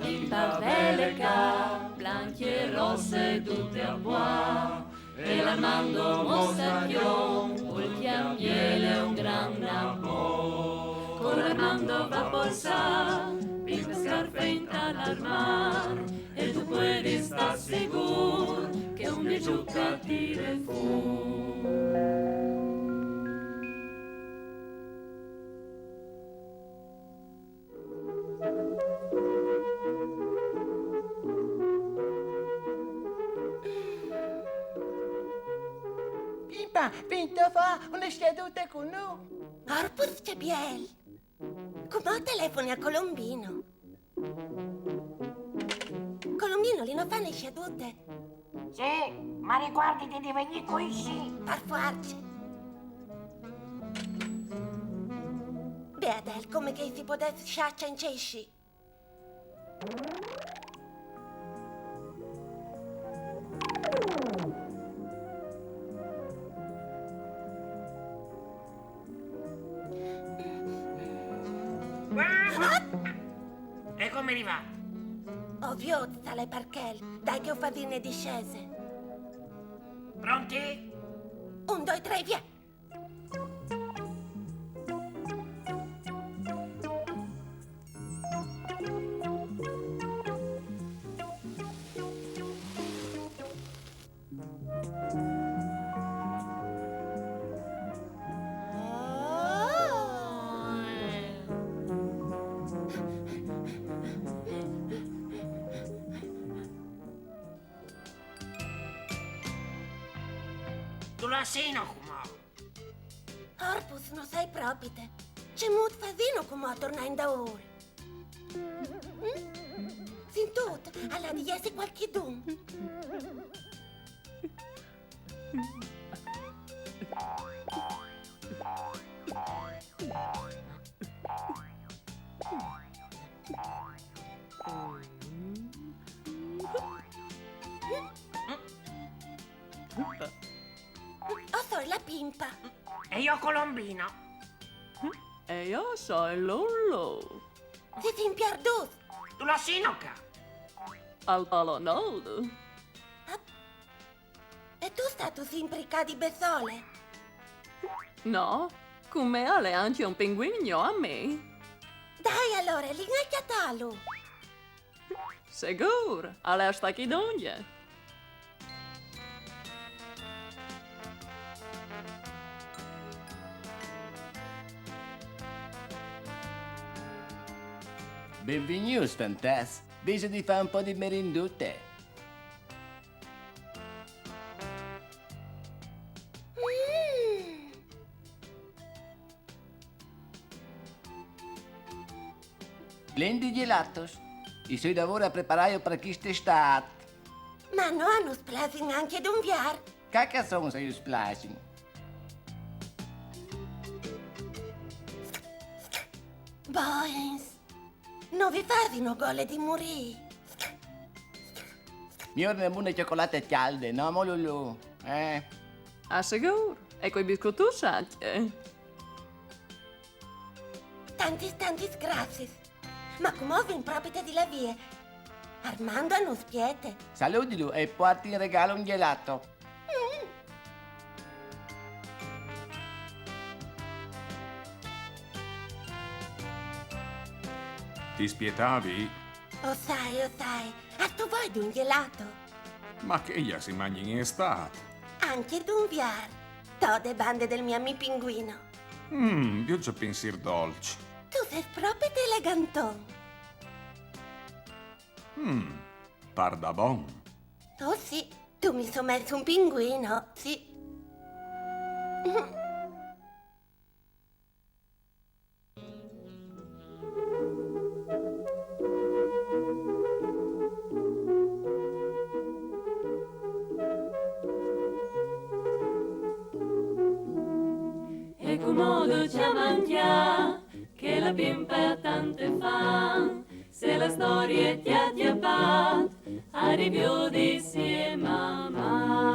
bimba bella, blanche e rosse tutte a bois, e l'Armando mostacchion, col chiambiele un gran amor. Con l'Armando va a posar, bimba scarfenta all'armar, e tu puoi estar seguro che un día giuca tire fu. Vinto fa una seduta con noi. Corpus Cebiel. Come telefoni a Colombino? Colombino, li non fanno le sedute? Sì, ma ricordati di venire qui, sì. Per forza. Beadel, come che si potesse sciaccia in cesci? E come li va? Ovvio, sale perché dai che ho fatine discese. Pronti? 1, 2, 3, via! Tu la sino, come? Corpus, non sai proprio te. C'è molto fasino come torna in da ora. Sintut, alla di essere qualche dun. Oh, sono la pimpa. E io Colombino. E io sono Lullo, Siete in perduto. Tu la sinoca. al Palonoldo. E tu stato sempre di besole? No, come alle anche un pinguino a me. Dai allora, lì non è chiatalo. Sicuro, alle stachidoglie. Benvenuti, Stantas. Bisogna di fare un po' di merendute. Blendi gelatos. I suoi lavori a preparare per quest'estate. Ma no, hanno splasing anche d'un viar. Cacca sono se io splashing. Boins. Non vi fasino gole di morì. Mi ordino una cioccolata calda, no, molulu? Ah, sicuro. E quei biscottucci anche. Tanti grazie. Ma come ovvio in propria di la vie? Armando non spiete. Salutilo e porti in regalo un gelato. Ti spietavi? O sai. A tu vuoi d'un gelato? Ma che gli si mangia in estate? Anche d'un viar. Tode bande del mio amico pinguino. Io già pensier dolci. Tu sei proprio elegantone. Par da bon. Oh sì, tu mi sono messo un pinguino, sì. E comodo ci amantia, che la pimpa tante fa. Se la storia ti ha diabat, arrivi di mamma.